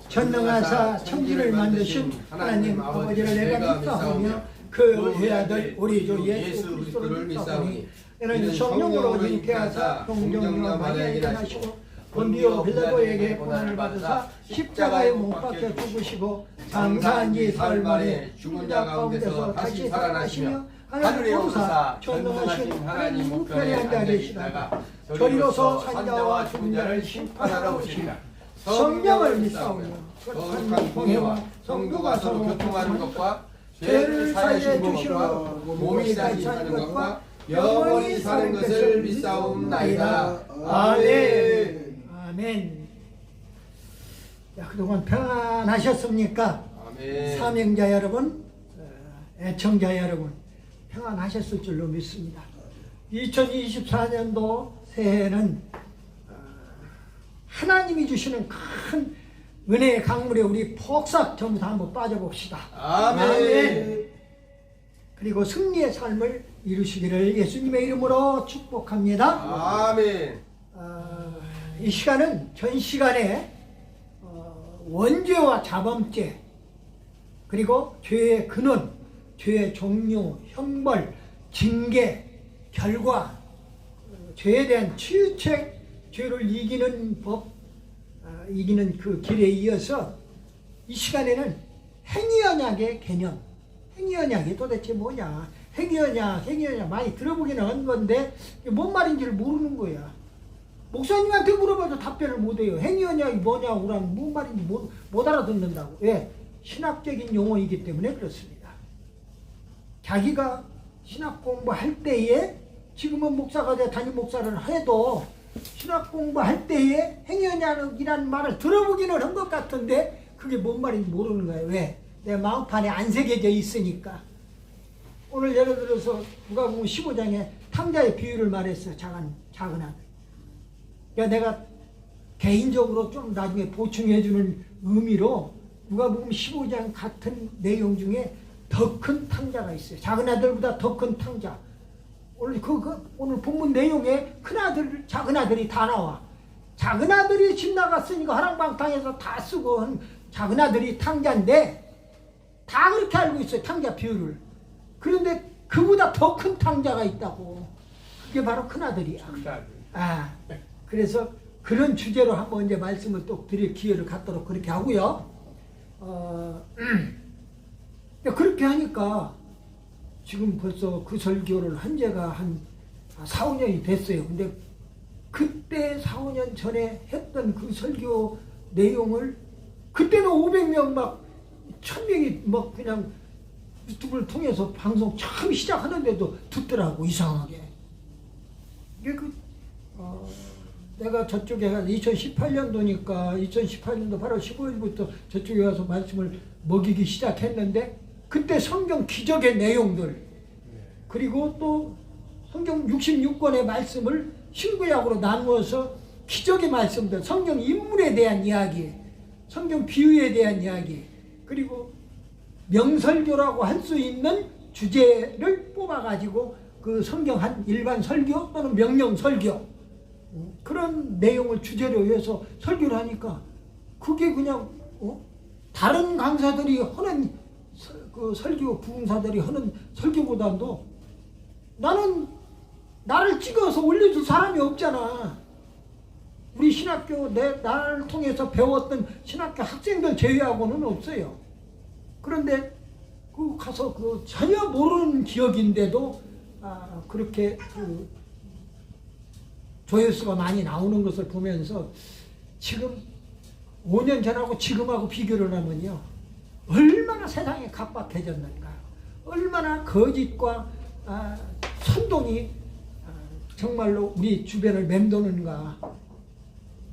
전능하사 천지를 만드신 하나님 아버지를 내가 믿사오며 그 외아들 우리 주 예수 그리스도를 믿사오니 이는 성령으로 잉태하사 동정녀 마리아에게 나시고 본디오 빌라도에게 고난을 받으사 십자가에 못 박혀 죽으시고 장사한 지 사흘 만에 죽은 자 가운데서 다시 살아나시며 하늘에 오르사 전능하신 하나님 우편에 앉아 계시다가 저리로서 산자와 죽은 자를 심판하러 오시리라. 성령을 믿사오며 거룩한 공회와 성도가 서로 교통하는 것과 죄를 사하여 주시고 몸이 다시 사는 것과 영원히 사는 것을 믿사옵나이다. 아멘. 아멘. 자, 그동안 평안하셨습니까? 아멘. 사명자 여러분, 애청자 여러분, 평안하셨을 줄로 믿습니다. 2024년도 새해는 하나님이 주시는 큰 은혜의 강물에 우리 폭삭 전부 다 한번 빠져봅시다. 아멘. 그리고 승리의 삶을 이루시기를 예수님의 이름으로 축복합니다. 아멘. 이 시간은 전 시간에 원죄와 자범죄, 그리고 죄의 근원, 죄의 종류, 형벌, 징계, 결과, 죄에 대한 치유책, 죄를 이기는 법, 이기는 그 길에 이어서 이 시간에는 행위언약의 개념, 행위언약이 도대체 뭐냐, 행위언약 많이 들어보기는 한 건데 뭔 말인지를 모르는 거야. 목사님한테 물어봐도 답변을 못해요. 행위언약이 뭐냐고 그러면 뭔 말인지 못 알아듣는다고. 왜? 신학적인 용어이기 때문에 그렇습니다. 자기가 신학 공부할 때에, 지금은 목사가 돼 담임 목사를 해도 신학 공부할 때에 행위언약이라는 말을 들어보기는 한 것 같은데 그게 뭔 말인지 모르는 거예요. 왜? 내 마음판에 안 새겨져 있으니까. 오늘 예를 들어서 누가복음 15장에 탕자의 비유를 말했어요. 작은 아들. 그러니까 내가 개인적으로 좀 나중에 보충해주는 의미로 누가복음 15장 같은 내용 중에 더 큰 탕자가 있어요. 작은 아들보다 더 큰 탕자. 오늘 오늘 본문 내용에 큰 아들, 작은 아들이 다 나와. 작은 아들이 집 나갔으니까 화랑방탕에서 다 쓰고 한 작은 아들이 탕자인데 다 그렇게 알고 있어요. 탕자 비율을. 그런데 그보다 더 큰 탕자가 있다고. 그게 바로 큰 아들이야. 그래서 그런 주제로 한번 이제 말씀을 또 드릴 기회를 갖도록 그렇게 하고요. 그렇게 하니까 지금 벌써 그 설교를 한 지가 한 4, 5년이 됐어요. 근데 그때 4, 5년 전에 했던 그 설교 내용을 그때는 500명 막 1000명이 막 그냥 유튜브를 통해서 방송 처음 시작하는데도 듣더라고, 이상하게. 이게 내가 저쪽에 가서 2018년도니까 2018년도 8월 15일부터 저쪽에 가서 말씀을 먹이기 시작했는데 그때 성경 기적의 내용들, 그리고 또 성경 66권의 말씀을 신구약으로 나누어서 기적의 말씀들, 성경 인물에 대한 이야기, 성경 비유에 대한 이야기, 그리고 명설교라고 할 수 있는 주제를 뽑아가지고 그 성경 한 일반 설교 또는 명령 설교, 그런 내용을 주제로 해서 설교를 하니까 그게 그냥 다른 강사들이 하는 그 설교 부흥사들이 하는 설교보다도 나를 찍어서 올려줄 사람이 없잖아. 우리 신학교 나를 통해서 배웠던 신학교 학생들 제외하고는 없어요. 그런데 그 가서 전혀 모르는 지역인데도 그렇게 조회수가 많이 나오는 것을 보면서 지금 5년 전하고 지금하고 비교를 하면요, 얼마나 세상이 각박해졌는가, 얼마나 거짓과 선동이 정말로 우리 주변을 맴도는가.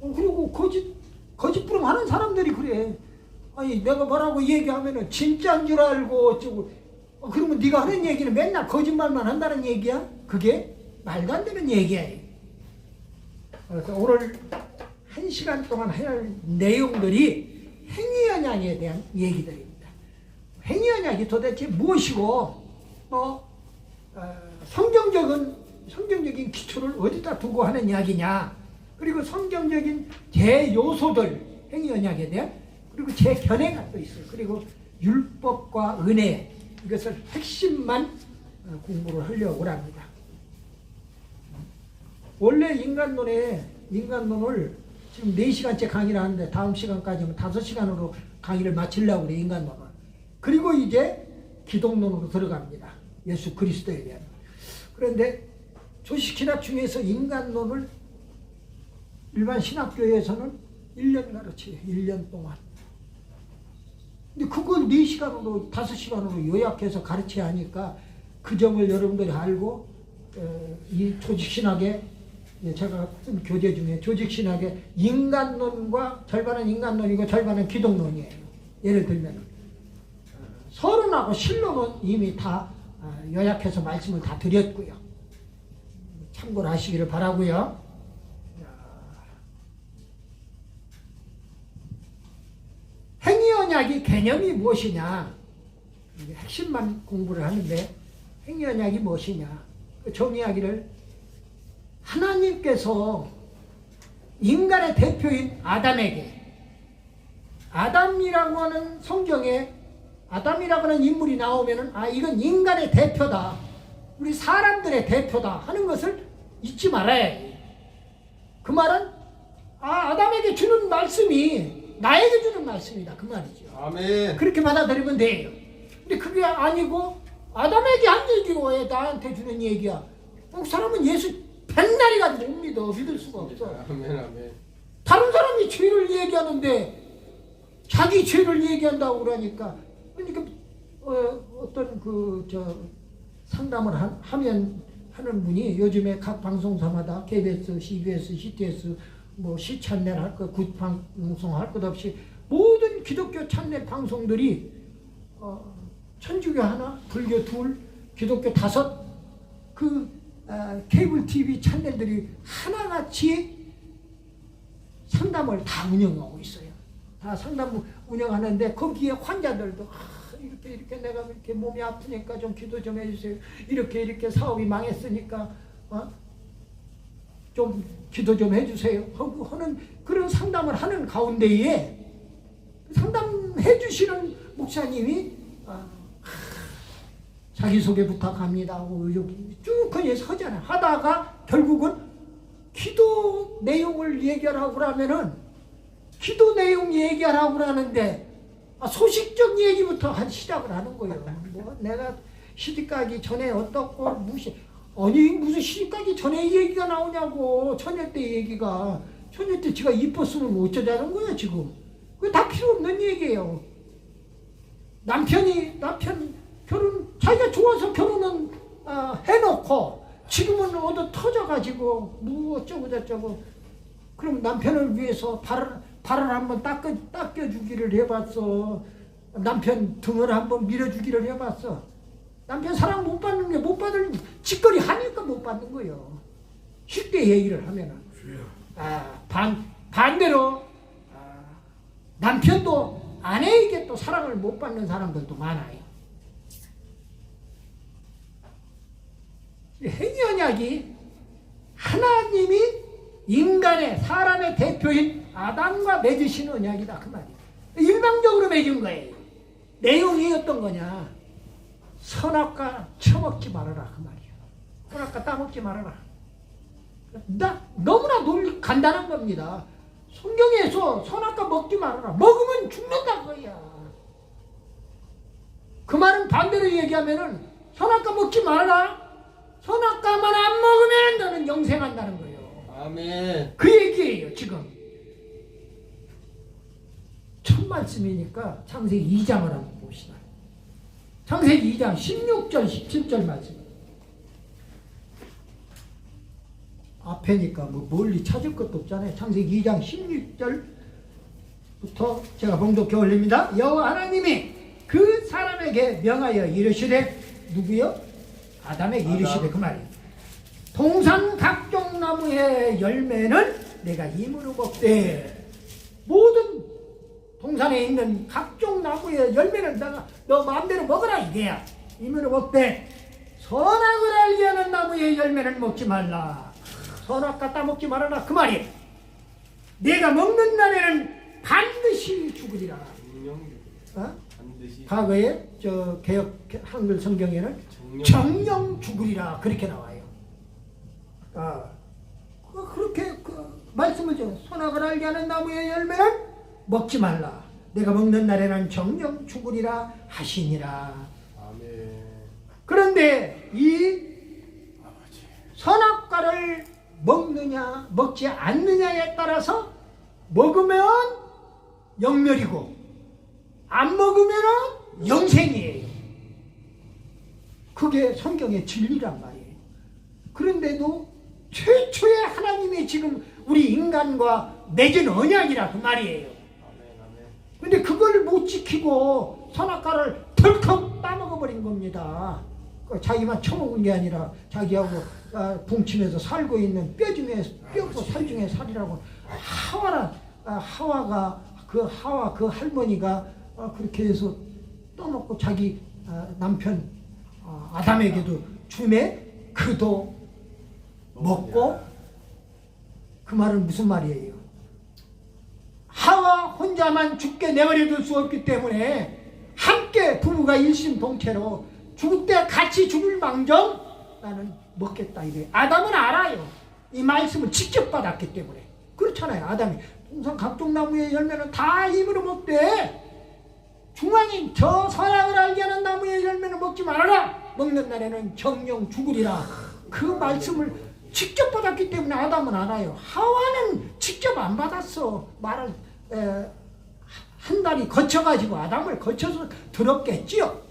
그리고 거짓부름 하는 사람들이 그래. 아니 내가 뭐라고 얘기하면은 진짜인 줄 알고 어쩌고. 그러면 네가 하는 얘기는 맨날 거짓말만 한다는 얘기야? 그게 말도 안 되는 얘기야. 그래서 오늘 1시간 동안 할 내용들이 행위언약에 대한 얘기들입니다. 행위언약이 도대체 무엇이고, 성경적인 기초를 어디다 두고 하는 이야기냐, 그리고 성경적인 대요소들, 행위언약에 대한 그리고 제 견해가 또 있어요. 그리고 율법과 은혜, 이것을 핵심만 공부를 하려고 합니다. 원래 인간론을 지금 4시간째 강의를 하는데 다음 시간까지는 5시간으로 강의를 마치려고 그래요. 인간론을. 그리고 이제 기독론으로 들어갑니다. 예수 그리스도에 대한. 그런데 조직신학 중에서 인간론을 일반 신학교에서는 1년 가르쳐요. 1년 동안. 근데 그걸 4시간으로 5시간으로 요약해서 가르쳐야 하니까 그 점을 여러분들이 알고 이 조직신학의 제가 쓴 교재 중에 조직신학의 인간론과 절반은 인간론이고 절반은 기독론이에요. 예를 들면 서론하고 실론은 이미 다 요약해서 말씀을 다 드렸고요. 참고를 하시기를 바라고요. 행위언약이 개념이 무엇이냐? 핵심만 공부를 하는데 행위언약이 무엇이냐? 정의하기를 하나님께서 인간의 대표인 아담에게, 아담이라고 하는 성경에 아담이라고 하는 인물이 나오면은 이건 인간의 대표다, 우리 사람들의 대표다 하는 것을 잊지 말아야 해요. 그 말은 아담에게 주는 말씀이 나에게 주는 말씀이다 그 말이죠. 아멘. 그렇게 받아들이면 돼요. 근데 그게 아니고 아담에게 한 얘기고 왜 나한테 주는 얘기야? 그 사람은 예수 백날이가 못 믿을 수가 없어. 아멘, 아멘. 다른 사람이 죄를 얘기하는데 자기 죄를 얘기한다고 그러니까 어떤 상담을 하면 하는 분이 요즘에 각 방송사마다 KBS, CBS, CTS 시 채널 할 것, 굿 방송 할 것 없이 모든 기독교 채널 방송들이 천주교 하나, 불교 둘, 기독교 5 케이블 TV 채널들이 하나같이 상담을 다 운영하고 있어요. 다 상담 운영하는데 거기에 환자들도 이렇게 내가 이렇게 몸이 아프니까 좀 기도 좀 해주세요. 이렇게 사업이 망했으니까 좀 기도 좀 해주세요 하는 그런 상담을 하는 가운데에 상담해 주시는 목사님이 자기소개 부탁합니다 하고 여기 쭉 거기에서 하잖아요. 하다가 결국은 기도 내용을 얘기하라고 그러면은 기도 내용 얘기하라고 그러는데 소식적 얘기부터 시작을 하는 거예요. 내가 시집가기 전에 어떻고 무슨 시집가기 전에 얘기가 나오냐고. 처녀 때 얘기가. 처녀 때 지가 이뻤으면 어쩌자는 거야 지금. 그게 다 필요 없는 얘기예요. 남편 결혼 자기가 좋아서 결혼은 해놓고 지금은 얻어 터져가지고 어쩌고 저쩌고. 그럼 남편을 위해서 발을 한번 닦여주기를 해봤어. 남편 등을 한번 밀어주기를 해봤어. 남편 사랑 못 받는 게 못 받을 짓거리 하니까 못 받는 거예요. 쉽게 얘기를 하면은. 반대로 남편도 아내에게 또 사랑을 못 받는 사람들도 많아요. 행위언약이 하나님이 인간의 사람의 대표인 아담과 맺으신 언약이다 그 말이에요. 일방적으로 맺은 거예요. 내용이 어떤 거냐? 선악과 처먹지 말아라 그 말이에요. 선악과 따먹지 말아라. 너무나 간단한 겁니다. 성경에서 선악과 먹지 말아라. 먹으면 죽는다 그거야. 그 말은 반대로 얘기하면은 선악과 먹지 말아라. 선악과만 안 먹으면 너는 영생한다는 거예요. 아멘. 그 얘기예요 지금. 첫 말씀이니까 창세기 2장을 한번 봅시다. 창세기 2장 16절 17절 말씀. 앞에니까 멀리 찾을 것도 없잖아요. 창세기 2장 16절부터 제가 봉독해 올립니다. 여호와 하나님이 그 사람에게 명하여 이르시되, 누구요? 아담에게 이르시되 그 말이에요. 동산 각종 나무의 열매는 내가 임으로 먹되, 모든 동산에 있는 각종 나무의 열매는 내가 너 마음대로 먹어라 이게야. 임으로 먹되 선악을 알게 하는 나무의 열매는 먹지 말라. 선악 갖다 먹지 말아라 그 말이에요. 내가 먹는 날에는 반드시 죽으리라. 과거에 저 개혁 한글 성경에는 정령 죽으리라 그렇게 나와요. 그렇게 말씀을 줘. 선악을 알게 하는 나무의 열매는 먹지 말라. 내가 먹는 날에는 정령 죽으리라 하시니라. 아멘. 그런데 이 선악과를 먹느냐 먹지 않느냐에 따라서 먹으면 영멸이고 안 먹으면 영생이에요. 그게 성경의 진리란 말이에요. 그런데도 최초의 하나님이 지금 우리 인간과 맺은 언약이라 그 말이에요. 근데 그걸 못 지키고 선악과를 덜컥 따먹어버린 겁니다. 자기만 처먹은 게 아니라 자기하고 붕치면서 살고 있는 뼈 중에 뼈고 살 중에 살이라고. 하와가 그 할머니가 그렇게 해서 떠먹고 자기 남편 아담에게도 주매 그도 먹고. 그 말은 무슨 말이에요? 하와 혼자만 죽게 내버려둘 수 없기 때문에 함께 부부가 일심동체로 죽을 때 같이 죽을 망정 나는 먹겠다 이래. 아담은 알아요. 이 말씀을 직접 받았기 때문에. 그렇잖아요. 아담이 동산 각종 나무의 열매는 다 힘으로 먹되 중앙인 저 선악을 알게 하는 나무의 열매는 먹지 말아라. 먹는 날에는 정령 죽으리라. 그 말씀을 직접 받았기 때문에 아담은 알아요. 하와는 직접 안 받았어. 말을 한 달이 거쳐가지고 아담을 거쳐서 들었겠지요.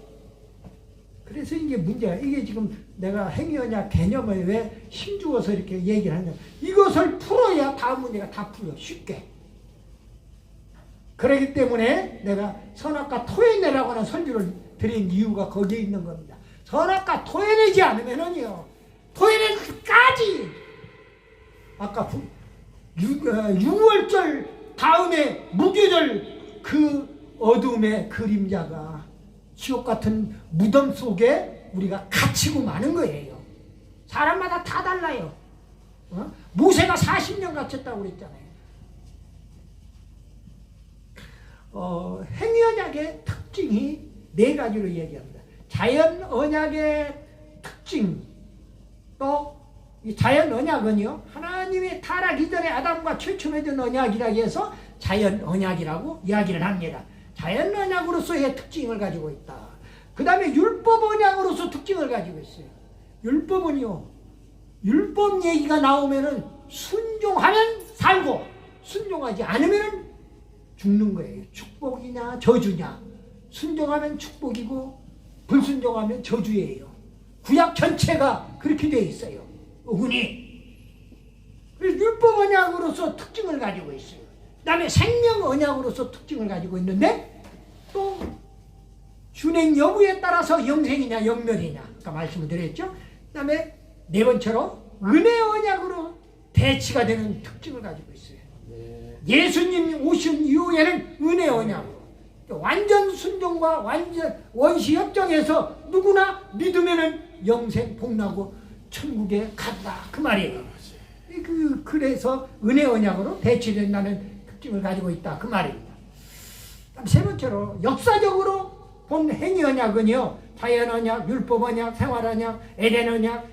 그래서 이게 문제야. 이게 지금 내가 행위언약 개념을 왜 힘주어서 이렇게 얘기를 하냐. 이것을 풀어야 다음 문제가 다 풀려. 쉽게. 그렇기 때문에 내가 선악과 토해내라고 하는 설교를 드린 이유가 거기에 있는 겁니다. 선악과 토해내지 않으면은요. 토해낼 때까지 아까 6월절 다음에 무교절 그 어둠의 그림자가 지옥 같은 무덤 속에 우리가 갇히고 마는 거예요. 사람마다 다 달라요. 모세가 40년 갇혔다고 그랬잖아요. 행위언약의 특징이 4가지로 얘기합니다. 자연 언약의 특징, 또 이 자연 언약은요, 하나님이 타락 이전에 아담과 최초 맺은 언약이라고 해서 자연 언약이라고 이야기를 합니다. 자연 언약으로서의 특징을 가지고 있다. 그 다음에 율법 언약으로서 특징을 가지고 있어요. 율법은요, 율법 얘기가 나오면은 순종하면 살고 순종하지 않으면 죽는 거예요. 축복이냐 저주냐. 순종하면 축복이고 불순종하면 저주예요. 구약 전체가 그렇게 되어 있어요. 은이. 그래서 율법 언약으로서 특징을 가지고 있어요. 그 다음에 생명 언약으로서 특징을 가지고 있는데 또 준행 여부에 따라서 영생이냐 영멸이냐 아까 말씀을 드렸죠. 그 다음에 4번째로 은혜 언약으로 대치가 되는 특징을 가지고 있어요. 예수님 오신 이후에는 은혜 언약으로 완전 순종과 완전 원시 협정에서 누구나 믿으면은 영생 복나고 천국에 간다 그 말이에요. 그래서 은혜 언약으로 대치된다는 특징을 가지고 있다 그 말입니다. 세 번째로 역사적으로 본 행위 언약은요, 자연 언약, 율법 언약, 생활 언약, 에덴 언약,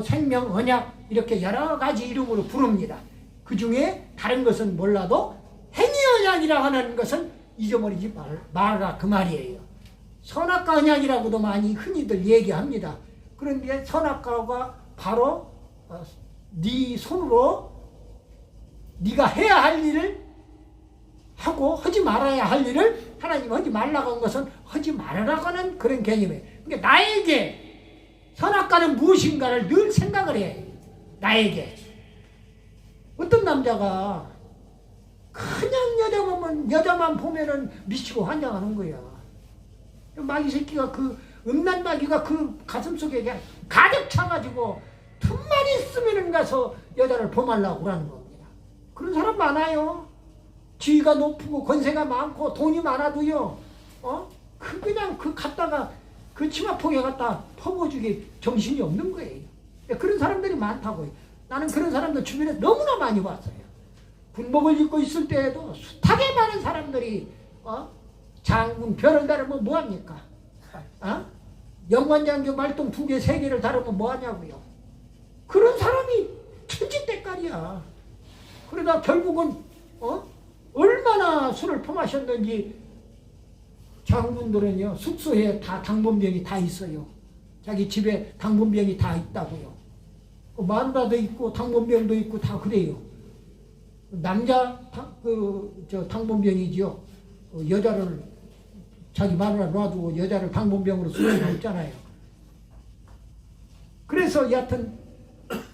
생명 언약 이렇게 여러 가지 이름으로 부릅니다. 그 중에 다른 것은 몰라도 행위 언약이라 하는 것은 잊어버리지 말라 그 말이에요. 선악과 언약이라고도 많이 흔히들 얘기합니다. 그런데 선악과가 바로 네 손으로 네가 해야 할 일을 하고 하지 말아야 할 일을 하나님 하지 말라고 한 것은 하지 말아라고 하는 그런 개념이에요. 그러니까 나에게 선악과는 무엇인가를 늘 생각을 해야 해요. 나에게. 어떤 남자가 그냥 여자만 보면은 미치고 환장하는 거야. 마귀 새끼가 그 음란 마귀가 그 가슴 속에 가득 차가지고 틈만 있으면은 가서 여자를 범하려고 하는 겁니다. 그런 사람 많아요. 지위가 높고 권세가 많고 돈이 많아도요. 그냥 갖다가 그 치마폭에 갖다 퍼부어주기 정신이 없는 거예요. 그런 사람들이 많다고요. 나는 그런 사람들 주변에 너무나 많이 봤어요. 군복을 입고 있을 때에도 숱하게 많은 사람들이 장군 별을 다르면 뭐합니까? 영관장교 말똥 2개 3개를 다루면 뭐하냐고요. 그런 사람이 천지때깔이야. 그러다 결국은 얼마나 술을 퍼마셨는지 장군들은요 숙소에 다 당번병이 다 있어요. 자기 집에 당번병이 다 있다고요. 마누라도 있고 당번병도 있고 다 그래요. 남자 당번병이지요. 여자를 자기 마누라 놔두고 여자를 당번병으로 쓰는 거 있잖아요. 그래서 여하튼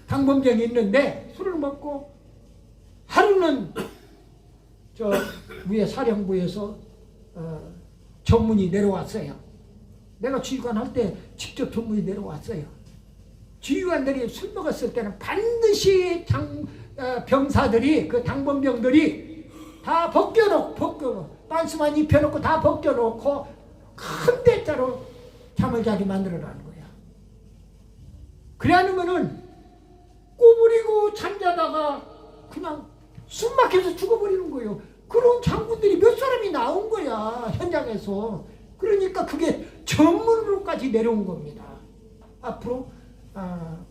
당번병이 있는데 술을 먹고 하루는 저 위에 사령부에서 전문이 내려왔어요. 내가 지휘관 할 때 직접 전문이 내려왔어요. 지휘관들이 술 먹었을 때는 반드시 병사들이 그 당번병들이 다 벗겨놓고 빤스만 입혀놓고 다 벗겨놓고 큰 대자로 잠을 자게 만들어라는 거야. 그래 않으면은 꼬부리고 잠자다가 그냥 숨 막혀서 죽어버리는 거예요. 그런 장군들이 몇 사람이 나온 거야 현장에서. 그러니까 그게 전문으로까지 내려온 겁니다. 앞으로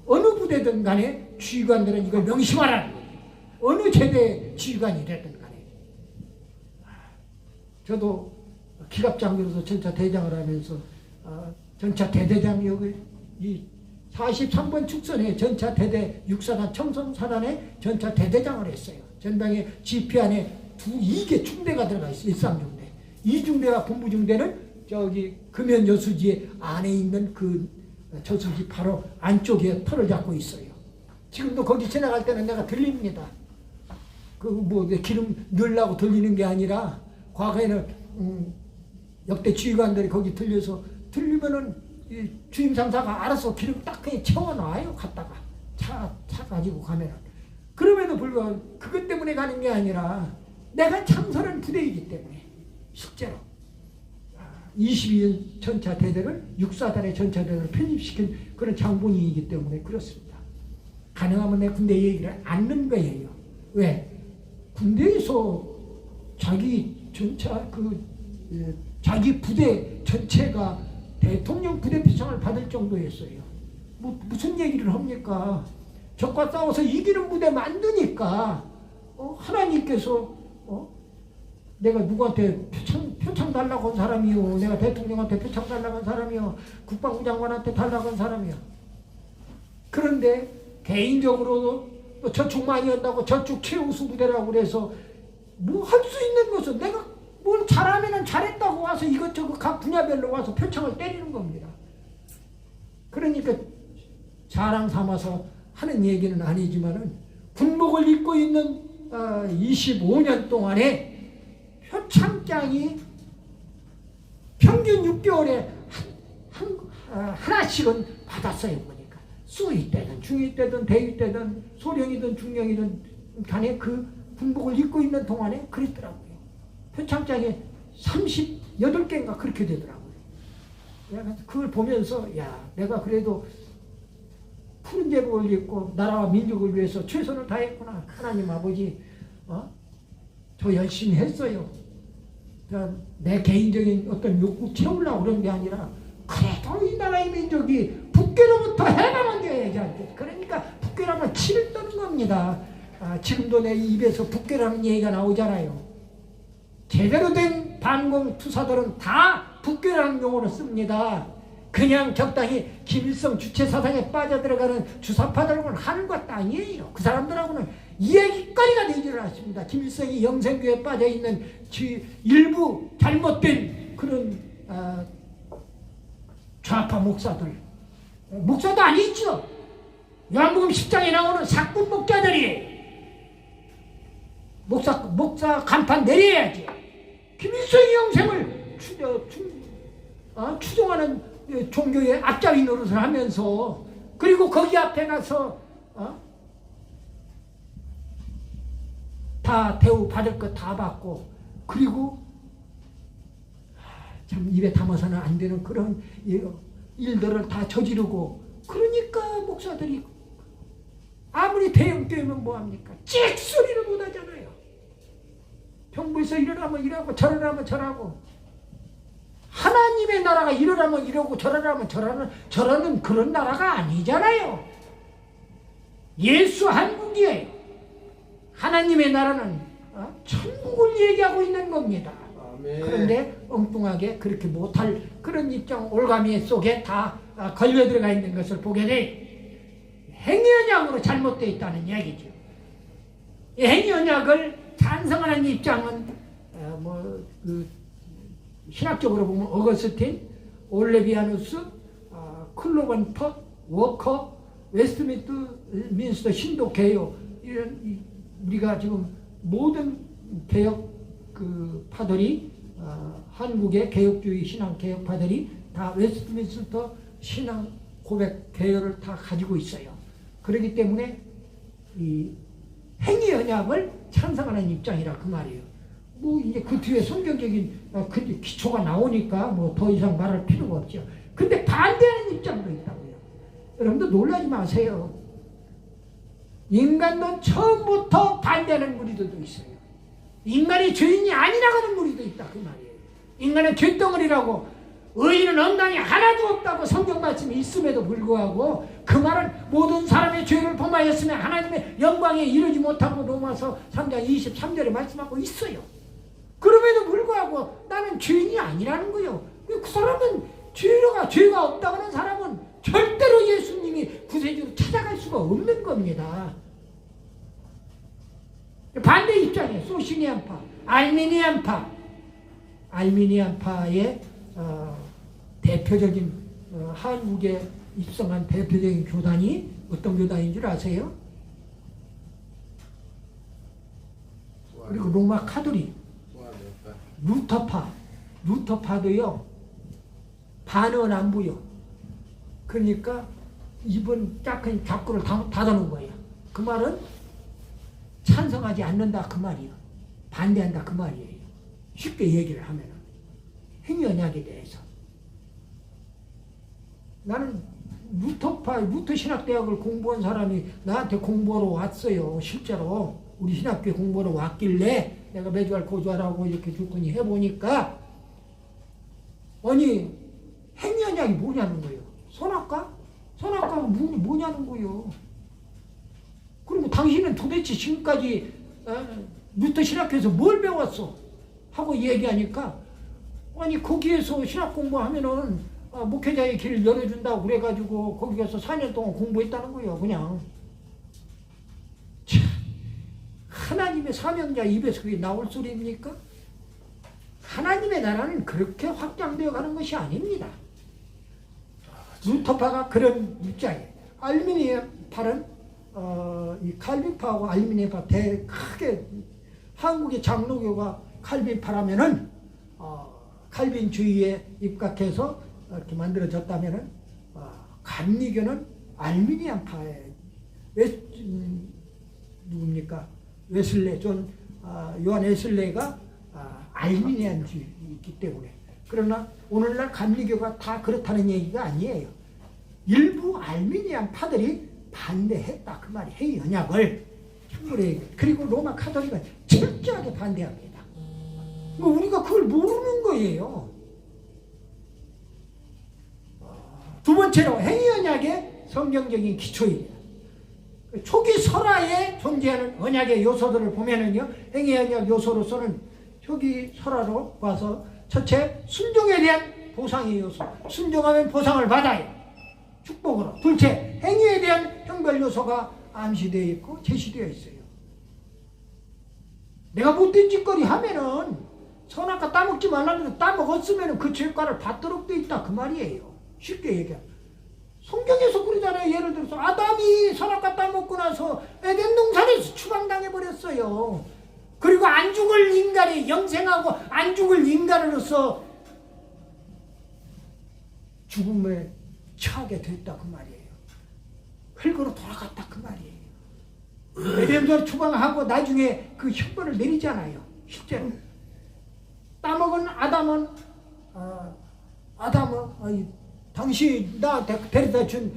어느 부대든 간에 지휘관들은 이걸 명심하라는 거예요. 어느 제대 지휘관이 되든 간에. 저도 기갑장교로서 전차 대장을 하면서 전차 대대장역을 이 43번 축선에 전차 대대 6사단 청송사단에 전차 대대장을 했어요. 전방에 지피 안에 2개 중대가 들어가 있어요. 1상중대. 2중대와 본부중대는 저기 금연 여수지 안에 있는 그 저수지 바로 안쪽에 터를 잡고 있어요. 지금도 거기 지나갈 때는 내가 들립니다. 그 뭐 기름 넣으려고 들리는 게 아니라 과거에는 역대 지휘관들이 거기 들리면은 이 주임 상사가 알아서 기름 딱 그냥 채워놔요. 갔다가 차 가지고 가면은. 그럼에도 불구하고 그것 때문에 가는 게 아니라 내가 창설한 부대이기 때문에 실제로 22년 전차 대대를 6사단의 전차 대대를 편입시킨 그런 장본인이기 때문에 그렇습니다. 가능하면 내 군대 얘기를 않는 거예요. 왜? 군대에서 자기 전차 자기 부대 전체가 대통령 부대 표창을 받을 정도였어요. 무슨 얘기를 합니까? 적과 싸워서 이기는 부대 만드니까 하나님께서 내가 누구한테 표창 달라고 한 사람이요. 내가 대통령한테 표창 달라고 한 사람이요. 국방부 장관한테 달라고 한 사람이요. 그런데 개인적으로도 또 저축 많이 한다고 저축 최우수 부대라고 그래서 뭐 할 수 있는 것은 내가 뭘 잘하면 잘했다고 와서 이것저것 각 분야별로 와서 표창을 때리는 겁니다. 그러니까 자랑 삼아서 하는 얘기는 아니지만은 군복을 입고 있는 25년 동안에 표창장이 평균 6개월에 하나씩은 받았어요. 보니까 수위 때든 중위 때든 대위 때든 소령이든 중령이든 간에 그 군복을 입고 있는 동안에 그랬더라고요. 표창장이 38개인가 그렇게 되더라고요. 내가 그걸 보면서 내가 그래도 푸른 제복을 입고 나라와 민족을 위해서 최선을 다했구나. 하나님 아버지 더 열심히 했어요. 내 개인적인 어떤 욕구 채우려고 그런 게 아니라 그래도 이 나라의 민족이 북괴로부터 해방되어야지. 그러니까 북괴라면 치를 떠는 겁니다. 지금도 내 입에서 북괴라는 얘기가 나오잖아요. 제대로 된 반공 투사들은 다 북괴라는 용어를 씁니다. 그냥 적당히 김일성 주체 사상에 빠져들어가는 주사파들하고는 하는 것도 아니에요. 그 사람들하고는 이야기거리가 되지를 않습니다. 김일성이 영생교에 빠져있는 일부 잘못된 그런 좌파 목사도 아니죠. 요한복음 10장에 나오는 사꾼 목자들이 목사 간판 내려야지. 김일성의 영생을 추종하는 종교의 앞잡이 노릇을 하면서 그리고 거기 앞에 가서 다 대우 받을 것 다 받고 그리고 참 입에 담아서는 안 되는 그런 일들을 다 저지르고 그러니까 목사들이 아무리 대형교회면 뭐합니까? 찍소리를 못하잖아요. 정부에서 이러라면 이러고 저러라면 저러고 하나님의 나라가 이러라면 이러고 저러라면 저러는 그런 나라가 아니잖아요. 예수 한국이에요. 하나님의 나라는 천국을 얘기하고 있는 겁니다. 아멘. 그런데 엉뚱하게 그렇게 못할 그런 입장 올가미 속에 다 걸려 들어가 있는 것을 보게 돼 행위언약으로 잘못되어 있다는 이야기죠. 이 행위언약을 찬성하는 입장은 신학적으로 보면 어거스틴, 올레비아누스, 클로번퍼, 워커, 웨스트민스터 신도개요 이런 우리가 지금 모든 개혁 파들이 한국의 개혁주의 신앙 개혁파들이 다 웨스트민스터 신앙 고백 개혁을 다 가지고 있어요. 그렇기 때문에 이 행위 언약을 찬성하는 입장이라 그 말이에요. 이제 그 뒤에 성경적인 그 기초가 나오니까 더 이상 말할 필요가 없죠. 근데 반대하는 입장도 있다고요. 여러분들 놀라지 마세요. 인간도 처음부터 반대하는 무리들도 있어요. 인간이 죄인이 아니라고 하는 무리도 있다 그 말이에요. 인간은 죄덩어리라고 의인은 언당이 하나도 없다고 성경 말씀이 있음에도 불구하고 그 말은 모든 사람의 죄를 범하였으면 하나님의 영광에 이르지 못하고 로마서 3장 23절에 말씀하고 있어요. 그럼에도 불구하고 나는 죄인이 아니라는 거예요. 그 사람은 죄가 없다고 하는 사람은 절대로 예수님이 구세주로 찾아갈 수가 없는 겁니다. 반대 입장이에요. 소시니안파, 알미니안파의 대표적인 한국에 입성한 대표적인 교단이 어떤 교단인 줄 아세요? 그리고 로마 카톨릭, 루터파도요 반은 안 보여. 그러니까 입은 짝은 자꾸를 닫아놓은 거예요. 그 말은 찬성하지 않는다 그 말이에요. 반대한다 그 말이에요. 쉽게 얘기를 하면은 행위 언약에 대해서 나는 루터 신학대학을 공부한 사람이 나한테 공부하러 왔어요. 실제로 우리 신학교에 공부하러 왔길래 내가 매주할 고주하라고 이렇게 조건이 해보니까 아니 행위 언약이 뭐냐는 거예요. 선악과가 뭐냐는 거예요. 그리고 당신은 도대체 지금까지 루터 신학교에서 뭘 배웠어? 하고 얘기하니까 아니 거기에서 신학 공부하면은 목회자의 길을 열어준다고 그래가지고 거기 가서 4년 동안 공부했다는 거예요. 그냥 참, 하나님의 사명자 입에서 그게 나올 소리입니까? 하나님의 나라는 그렇게 확장되어 가는 것이 아닙니다. 루터파가 그런 입장이에요. 알미니아파는 이 칼빈파하고 알미니아파 크게 한국의 장로교가 칼빈파라면은 칼빈주의에 입각해서 이렇게 만들어졌다면은 감리교는 알미니안파의 누굽니까? 웨슬레 요한 웨슬레가 알미니안주의이기 때문에. 그러나 오늘날 감리교가 다 그렇다는 얘기가 아니에요. 일부 알미니안파들이 반대했다 그 말이 행위 언약을 충분히. 그리고 로마 카톨릭은 철저하게 반대합니다. 우리가 그걸 모르는 거예요. 두 번째로 행위 언약의 성경적인 기초입니다. 초기 설화에 존재하는 언약의 요소들을 보면은요, 행위 언약 요소로서는 초기 설화로 봐서 첫째, 순종에 대한 보상의 요소. 순종하면 보상을 받아요. 축복으로. 둘째, 행위에 대한 형벌 요소가 암시되어 있고 제시되어 있어요. 내가 못된 짓거리 하면은 선악과 따먹지 말라는데 따먹었으면 그 죄과를 받도록 되어 있다 그 말이에요. 쉽게 얘기하면. 성경에서 그러잖아요. 예를 들어서 아담이 선악과 따먹고 나서 에덴 동산에서 추방당해버렸어요. 그리고 안 죽을 인간이 영생하고 안 죽을 인간으로서 죽음에 처하게 됐다 그 말이에요. 흙으로 돌아갔다 그 말이에요. 에덴도 추방하고 나중에 그 형벌을 내리잖아요. 실제로 따먹은 아담은 당신 나한테 데려다 준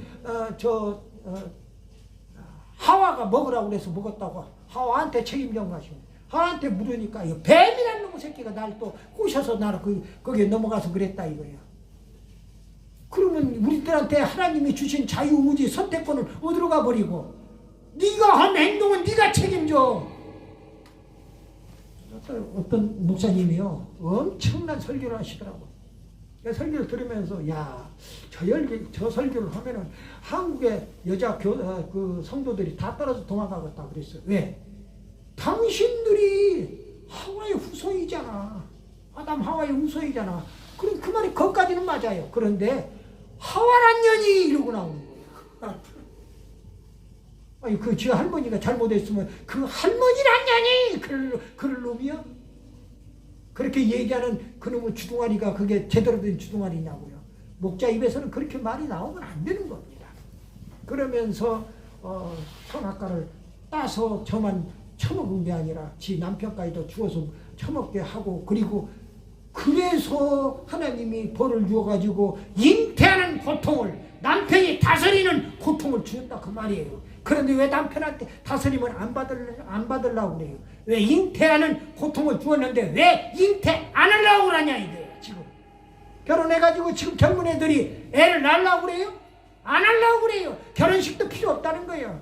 하와가 먹으라고 그래서 먹었다고 하와한테 책임져 가시고 하와한테 물으니까 이 뱀이라는 놈의 새끼가 날 또 꼬셔서 나를 거기에 넘어가서 그랬다 이거야. 그러면 우리들한테 하나님이 주신 자유의지 선택권을 어디로 가버리고 네가 한 행동은 네가 책임져. 어떤 목사님이요 엄청난 설교를 하시더라고. 설교를 들으면서 야, 저 설교를 하면은 한국의 여자 그 성도들이 다 떨어져 도망가겠다 그랬어요. 왜? 당신들이 하와의 후손이잖아. 아담 하와의 후손이잖아. 그럼 그 말이 거기까지는 맞아요. 그런데 하와란 년이 이러고 나오는 거야. 아니 그 지 할머니가 잘못했으면 그 할머니란 년이 그럴 놈이야? 그렇게 얘기하는 그놈의 주둥아리가 그게 제대로 된 주둥아리냐고요. 목자 입에서는 그렇게 말이 나오면 안 되는 겁니다. 그러면서 선악과를 따서 저만 처먹은 게 아니라 지 남편까지도 주어서 처먹게 하고 그리고 그래서 하나님이 벌을 주어가지고 잉태하는 고통을 남편이 다스리는 고통을 주었다 그 말이에요. 그런데 왜 남편한테 다스림을 안 받으려고 그래요? 왜 잉태하는 고통을 주었는데 왜 잉태 안 하려고 그러냐 이거예요. 지금 결혼해가지고 지금 젊은 애들이 애를 낳으려고 그래요? 안 하려고 그래요. 결혼식도 필요 없다는 거예요.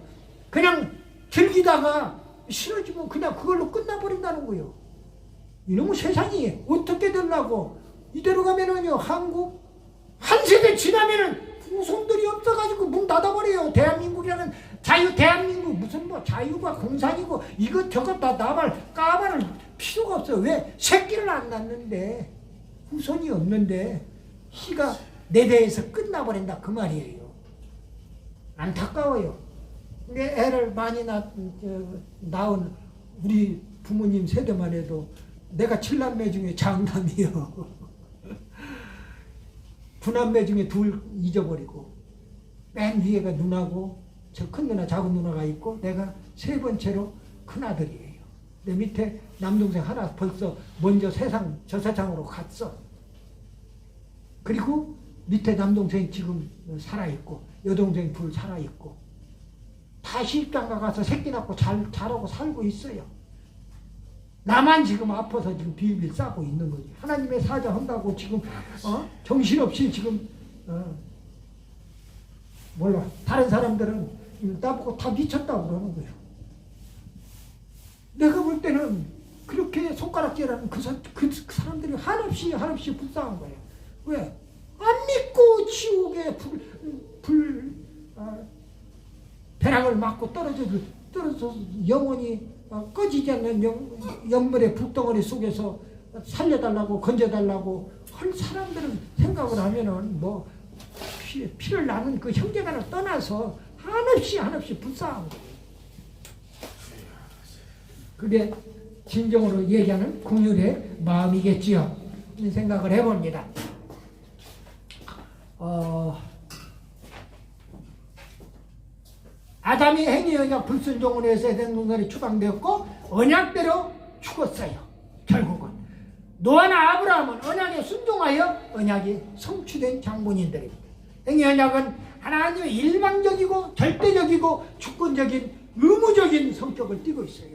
그냥 즐기다가 싫어지면 그냥 그걸로 끝나버린다는 거예요. 이놈의 세상이 어떻게 되려고 이대로 가면은요 한국 한 세대 지나면은 후손들이 없어가지고 문 닫아버려요. 대한민국이라는 대한민국 무슨 뭐 자유가 공산이고 이것 저것 다 까발을 필요가 없어요. 왜? 새끼를 안 낳는데 후손이 없는데 희가 내 대에서 끝나버린다 그 말이에요. 안타까워요. 애를 많이 낳은 우리 부모님 세대만 해도 내가 7남매 중에 장남이요. 9남매 중에 2 잊어버리고 맨 위에가 누나고 저 큰 누나 작은 누나가 있고 내가 3번째로 큰아들이에요. 내 밑에 남동생 하나 벌써 먼저 저 세상으로 갔어. 그리고 밑에 남동생 지금 살아있고 여동생 2 살아있고 다 시집장가 가서 새끼 낳고 잘하고 살고 있어요. 나만 지금 아파서 지금 비빌 싸고 있는 거지. 하나님의 사자 한다고 지금 정신없이 지금 몰라. 다른 사람들은 나보고 다 미쳤다고 그러는 거예요. 내가 볼 때는 그렇게 손가락질하는 그 사람들이 한없이 불쌍한 거예요. 왜? 안 믿고 지옥에 벼락을 맞고 떨어져서 영원히 꺼지지 않는 영물의 불덩어리 속에서 살려달라고 건져달라고 할 사람들은 생각을 하면은 뭐 피를 나는 그 형제간을 떠나서 한없이 불쌍한 거예요. 그게 진정으로 얘기하는 긍휼의 마음이겠지요. 생각을 해봅니다. 아담이 행위 언약 불순종으로 해서 에덴 동산이 추방되었고 언약대로 죽었어요. 결국은 노아나 아브라함은 언약에 순종하여 언약이 성취된 장본인들입니다. 행위 언약은 하나님의 일방적이고 절대적이고 주권적인 의무적인 성격을 띠고 있어요.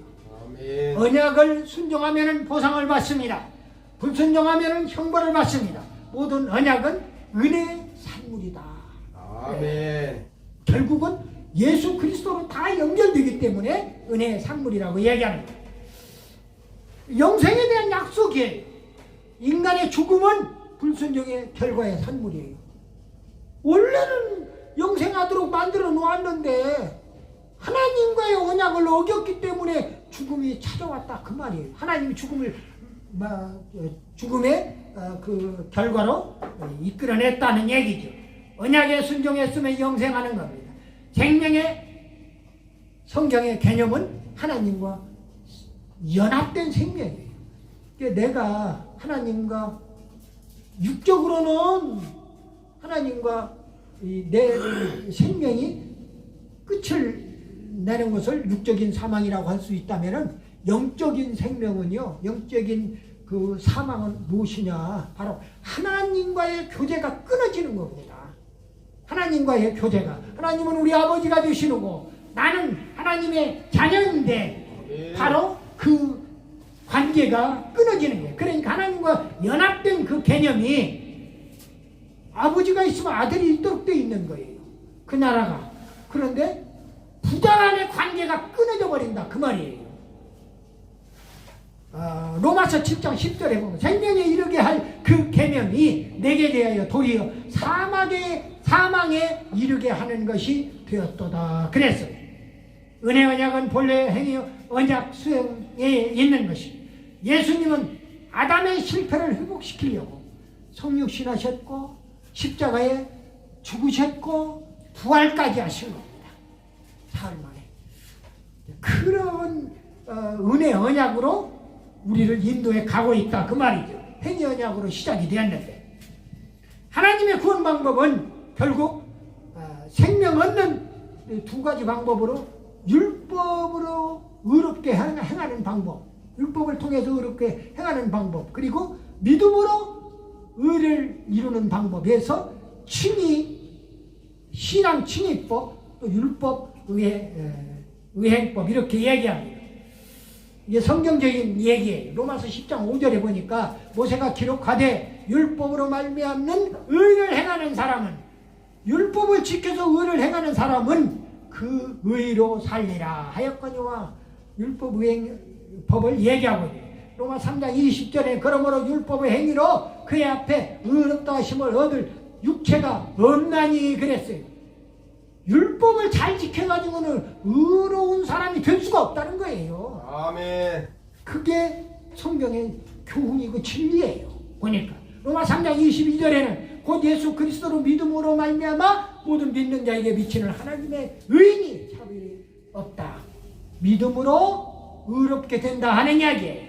아멘. 언약을 순종하면 보상을 받습니다. 불순종하면 형벌을 받습니다. 모든 언약은 은혜의 산물이다. 아멘. 결국은 예수 그리스도로 다 연결되기 때문에 은혜의 산물이라고 얘기합니다. 영생에 대한 약속이에요. 인간의 죽음은 불순종의 결과의 산물이에요. 원래는 영생하도록 만들어 놓았는데 하나님과의 언약을 어겼기 때문에 죽음이 찾아왔다 그 말이에요. 하나님이 죽음의 그 결과로 이끌어냈다는 얘기죠. 언약에 순종했으면 영생하는 겁니다. 생명의 성경의 개념은 하나님과 연합된 생명이에요. 내가 하나님과 육적으로는 하나님과 내 생명이 끝을 내는 것을 육적인 사망이라고 할 수 있다면은 영적인 생명은요, 영적인 그 사망은 무엇이냐? 바로 하나님과의 교제가 끊어지는 겁니다. 하나님과의 교제가. 하나님은 우리 아버지가 되시고 나는 하나님의 자녀인데 바로 그 관계가 끊어지는 거예요. 그러니까 하나님과 연합된 그 개념이 아버지가 있으면 아들이 있도록 되어 있는 거예요. 그 나라가. 그런데 부자간의 관계가 끊어져 버린다 그 말이에요. 로마서 7장 10절에 보면 생명에 이르게 할 그 개념이 내게 대하여 도리어 사망에 이르게 하는 것이 되었도다 그랬어요. 은혜 언약은 본래 행위 언약 수행에 있는 것이, 예수님은 아담의 실패를 회복시키려고 성육신하셨고 십자가에 죽으셨고 부활까지 하신 겁니다. 사흘 만에. 그런 은혜 언약으로 우리를 인도해 가고 있다 그 말이죠. 행위 언약으로 시작이 되었는데, 하나님의 구원 방법은 결국 생명 얻는 두 가지 방법으로, 율법으로 의롭게 행하는 방법, 율법을 통해서 의롭게 행하는 방법, 그리고 믿음으로 의를 이루는 방법에서 신앙 칭의법, 또 율법 의행법 이렇게 얘기합니다. 이게 성경적인 얘기예요. 로마서 10장 5절에 보니까 모세가 기록하되 율법으로 말미암는 의를 행하는 사람은, 율법을 지켜서 의를 행하는 사람은 그 의로 살리라 하였거니와 율법 의행법을 얘기하고 있어요. 로마 3장 20절에 그러므로 율법의 행위로 그의 앞에 의롭다 하심을 얻을 육체가 없나니 그랬어요. 율법을 잘 지켜가지고는 의로운 사람이 될 수가 없다는 거예요. 아멘. 그게 성경의 교훈이고 진리예요. 보니까 로마 3장 22절에는 곧 예수 그리스도로 믿음으로 말미암아 모든 믿는 자에게 미치는 하나님의 의인이 차별이 없다. 믿음으로 의롭게 된다 하는 이야기예요.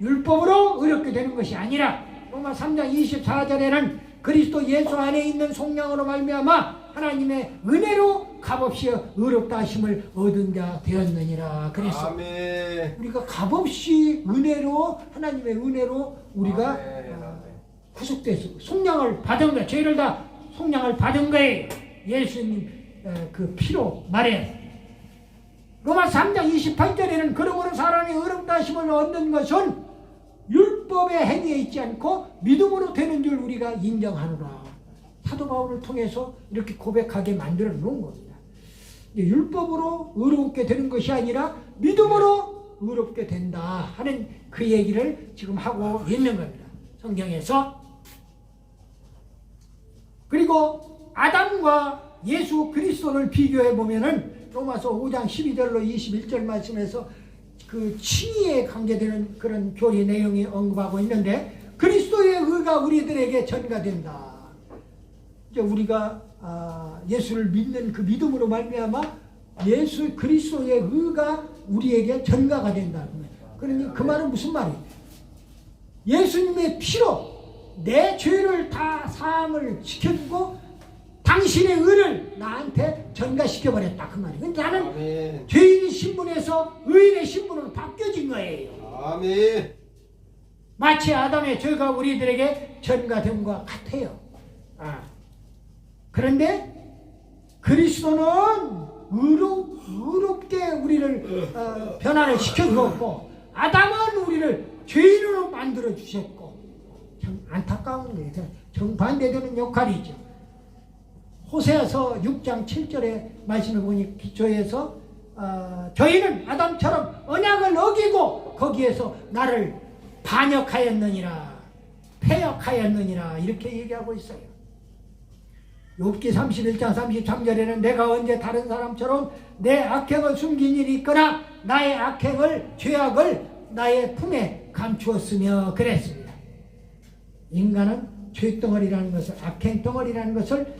율법으로 의롭게 되는 것이 아니라 로마 3장 24절에는 그리스도 예수 안에 있는 속량으로 말미암아 하나님의 은혜로 값없이 의롭다 하심을 얻은 자 되었느니라 그랬어. 아멘. 우리가 값없이 은혜로, 하나님의 은혜로 우리가 아멘. 구속돼서 속량을 받은 거예요. 죄를 다 속량을 받은 거예요. 예수님 그 피로 말해요. 로마 3장 28절에는 그러므로 사람이 의롭다 하심을 얻는 것은 율법의 행위에 있지 않고 믿음으로 되는 줄 우리가 인정하노라. 사도 바울을 통해서 이렇게 고백하게 만들어 놓은 겁니다. 율법으로 의롭게 되는 것이 아니라 믿음으로 의롭게 된다 하는 그 얘기를 지금 하고 있는 겁니다. 성경에서. 그리고 아담과 예수 그리스도를 비교해 보면은 로마서 5장 12절로 21절 말씀에서 그 칭의에 관계되는 그런 교리 내용이 언급하고 있는데, 그리스도의 의가 우리들에게 전가된다. 이제 우리가 예수를 믿는 그 믿음으로 말미암아 예수 그리스도의 의가 우리에게 전가가 된다. 그러니 그 말은 무슨 말이에요? 예수님의 피로 내 죄를 다 사함을 시켜주고 당신의 의를 나한테 전가시켜버렸다 그 말이에요. 나는 아멘. 죄인의 신분에서 의인의 신분으로 바뀌어진 거예요. 아멘. 마치 아담의 죄가 우리들에게 전가됨과 같아요. 그런데 그리스도는 의롭게 우리를 변화를 시켜주었고, 아담은 우리를 죄인으로 만들어 주셨고, 참 안타까운 거예요. 정반대되는 역할이죠. 호세아서 6장 7절의 말씀을 보니 기초에서 저희는 아담처럼 언약을 어기고 거기에서 나를 반역하였느니라, 패역하였느니라 이렇게 얘기하고 있어요. 욥기 31장 33절에는 내가 언제 다른 사람처럼 내 악행을 숨긴 일이 있거나 나의 죄악을 나의 품에 감추었으며 그랬습니다. 인간은 죄덩어리라는 것을, 악행덩어리라는 것을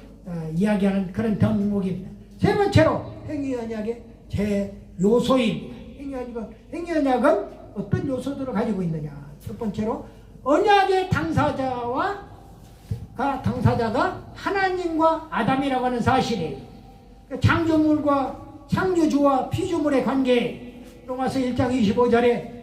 이야기하는 그런 덕목입니다. 세 번째로 행위언약의 제 요소입니다. 행위언약은 어떤 요소들을 가지고 있느냐. 첫 번째로 언약의 당사자가 하나님과 아담이라고 하는 사실이에요. 창조물과 창조주와 피조물의 관계, 로마서 1장 25절에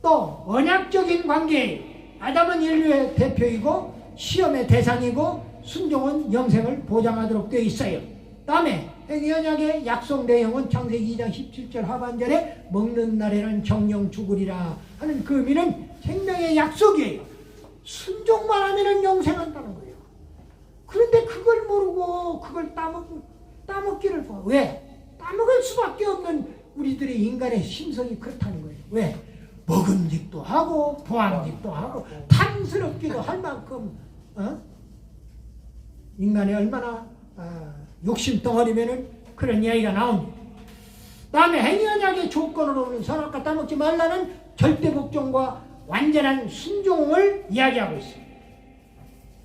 또 언약적인 관계, 아담은 인류의 대표이고 시험의 대상이고 순종은 영생을 보장하도록 되어 있어요. 다음에 행위언약의 약속 내용은 창세기 2장 17절 하반절에 먹는 날에는 정령 죽으리라 하는 그 의미는 생명의 약속이에요. 순종만 하면은 영생한다는 거예요. 그런데 그걸 모르고 그걸 따먹기를 봐. 왜? 따먹을 수밖에 없는 우리들의 인간의 심성이 그렇다는 거예요. 왜? 먹음직도 하고 보암직도 하고 탐스럽기도 할 만큼 인간이 얼마나 욕심 덩어리면은 그런 이야기가 나옵니다. 다음에 행위언약의 조건으로는 선악과 따먹지 말라는 절대 복종과 완전한 순종을 이야기하고 있습니다.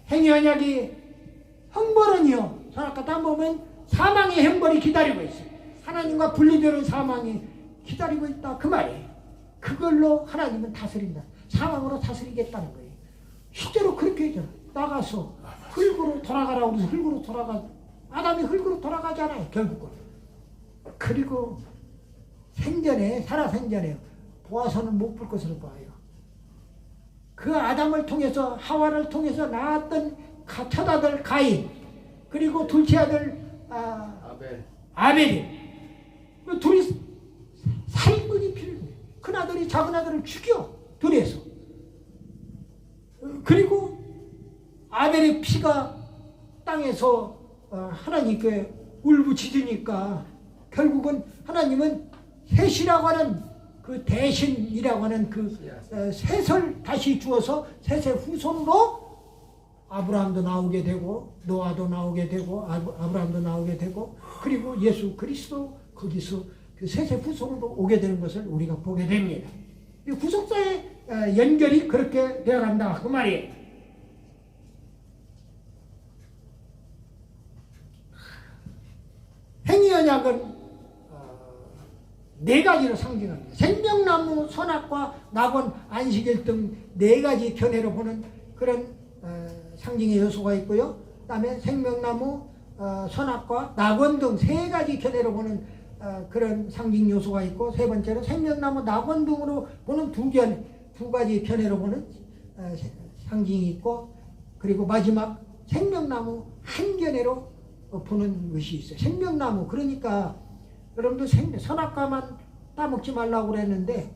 행위언약이 형벌은요, 선악과 따먹으면 사망의 형벌이 기다리고 있어요. 하나님과 분리되는 사망이 기다리고 있다 그 말이에요. 그걸로 하나님은 다스린다. 사망으로 다스리겠다는 거예요. 실제로 그렇게 했잖아. 나가서 흙으로 돌아가라고 해서 흙으로 돌아가. 아담이 흙으로 돌아가잖아요. 결국은. 그리고 생전에 살아 생전에 보아서는 못 볼 것으로 봐요. 그 아담을 통해서 하와를 통해서 낳았던 첫 아들 가인 그리고 둘째 아들 아벨이 그 둘이 살인극이 필요해요. 큰 아들이 작은 아들을 죽여 둘이서. 그리고 아벨의 피가 땅에서 하나님께 울부짖으니까 결국은 하나님은 셋이라고 하는 그 대신이라고 하는 그 셋을 다시 주어서 셋의 후손으로 아브라함도 나오게 되고 노아도 나오게 되고 아브라함도 나오게 되고 그리고 예수 그리스도 거기서 그 셋의 후손으로 오게 되는 것을 우리가 보게 됩니다. 이 구속사의 연결이 그렇게 되어간다 그 말이에요. 행위언약은 네 가지로 상징합니다. 생명나무, 선악과, 낙원, 안식일 등 네 가지 견해로 보는 그런 상징의 요소가 있고요. 그 다음에 생명나무, 선악과, 낙원 등 세 가지 견해로 보는 그런 상징 요소가 있고, 세 번째로 생명나무, 낙원 등으로 보는 두 가지 견해로 보는 상징이 있고, 그리고 마지막 생명나무 한 견해로 보는 것이 있어요. 생명나무, 그러니까 여러분들 선악과만 따먹지 말라고 그랬는데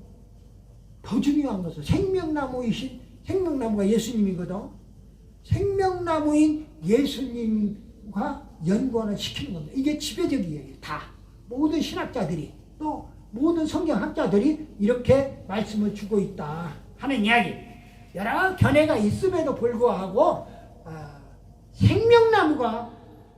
더 중요한 것은 생명나무이신 생명나무가 예수님이거든. 생명나무인 예수님과 연관을 시키는 겁니다. 이게 지배적이에요. 다 모든 신학자들이 또 모든 성경학자들이 이렇게 말씀을 주고 있다 하는 이야기. 여러 견해가 있음에도 불구하고 생명나무가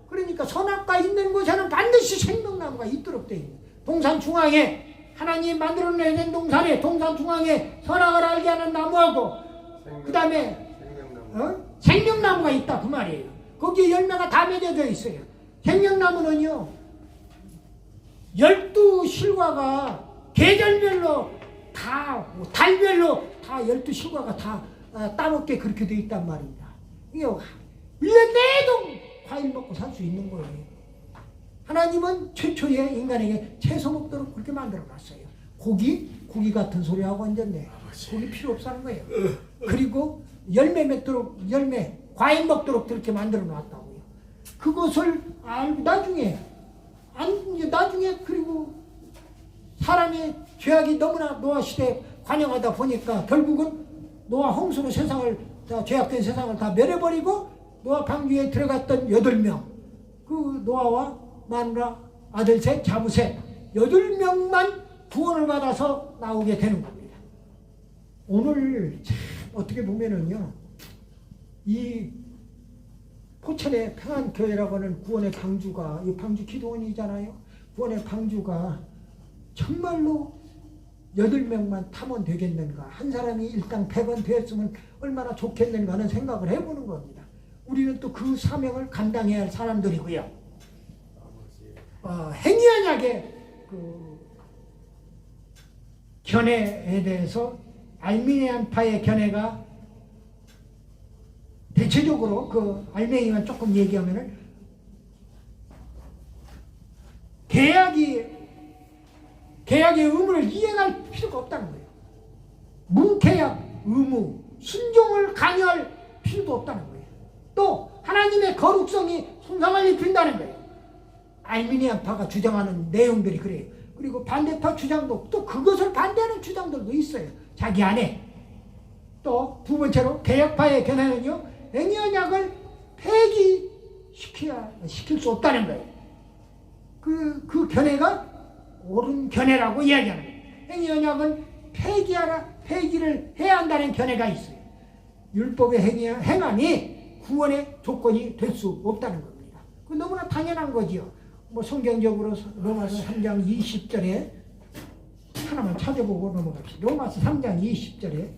그러니까 선악과 있는 곳에는 반드시 생명나무가 있도록 되어 있는 동산 중앙에 하나님이 만들어내는 동산에 동산 중앙에 선악을 알게 하는 나무하고 그 다음에 생명나무가 있다 그 말이에요. 거기에 열매가 다 맺어져 있어요. 생명나무는요 12실과가 계절별로 다 달별로 다 12실과가 다 따먹게 그렇게 되어 있단 말입니다. 이게 1년 내도 과일 먹고 살 수 있는 거예요. 하나님은 최초에 인간에게 채소 먹도록 그렇게 만들어놨어요. 고기 같은 소리하고 앉았네. 고기 필요 없다는 거예요. 그리고 열매 맺도록 과일 먹도록 그렇게 만들어놨다고요. 그것을 알고 나중에 그리고 사람의 죄악이 너무나 노아 시대에 관영하다 보니까 결국은 노아 홍수로 죄악된 세상을 다 멸해버리고 노아 방주에 들어갔던 8명 그 노아와 마누라 아들 셋 자부 셋 8명만 구원을 받아서 나오게 되는 겁니다. 오늘 어떻게 보면은요 이 포천의 평안교회라고 하는 구원의 방주가 이 방주 기도원이잖아요. 구원의 방주가 정말로 8명만 타면 되겠는가, 한 사람이 일당 100원 되었으면 얼마나 좋겠는가 하는 생각을 해보는 겁니다. 우리는 또 그 사명을 감당해야 할 사람들이고요. 행위언약의 그 견해에 대해서 알미니안파의 견해가 대체적으로 그 알맹이만 조금 얘기하면은 계약의 의무를 이행할 필요가 없다는 거예요. 무계약 의무, 순종을 강요할 필요도 없다는 거예요. 또 하나님의 거룩성이 손상을 입힌다는 거예요. 알미니안파가 주장하는 내용들이 그래요. 그리고 반대파 주장도 또 그것을 반대하는 주장들도 있어요. 자기 안에. 또 두 번째로 개혁파의 견해는요, 행위언약을 시킬 수 없다는 거예요. 그 견해가 옳은 견해라고 이야기하는 거예요. 행위언약은 폐기를 해야 한다는 견해가 있어요. 율법의 행함이 구원의 조건이 될 수 없다는 겁니다. 그 너무나 당연한 거지요. 뭐 성경적으로 로마서 3장 20절에 하나만 찾아보고 넘어갑시다. 로마서 3장 20절에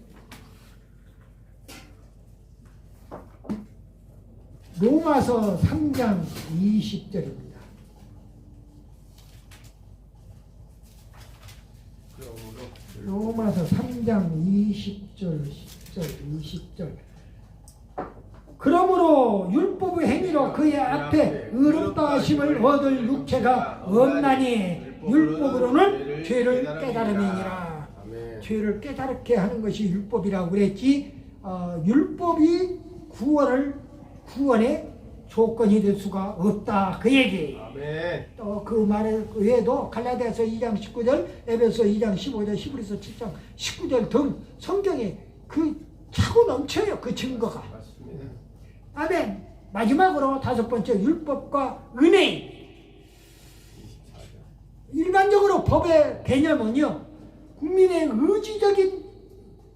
로마서 3장 20절입니다. 로마서 3장 20절, 10절, 20절. 그러므로 율법의 행위로 그의 앞에 의롭다 하심을 얻을 육체가 없나니 율법으로는 죄를 깨달음이니라. 죄를 깨달게 하는 것이 율법이라고 그랬지, 율법이 구원의 조건이 될 수가 없다, 그 얘기예요. 또 그 말에 외에도 갈라디아서 2장 19절, 에베소 2장 15절, 히브리서 7장 19절 등 성경에 그 차고 넘쳐요, 그 증거가. 맞습니다. 아멘. 마지막으로 다섯 번째, 율법과 은혜. 일반적으로 법의 개념은요, 국민의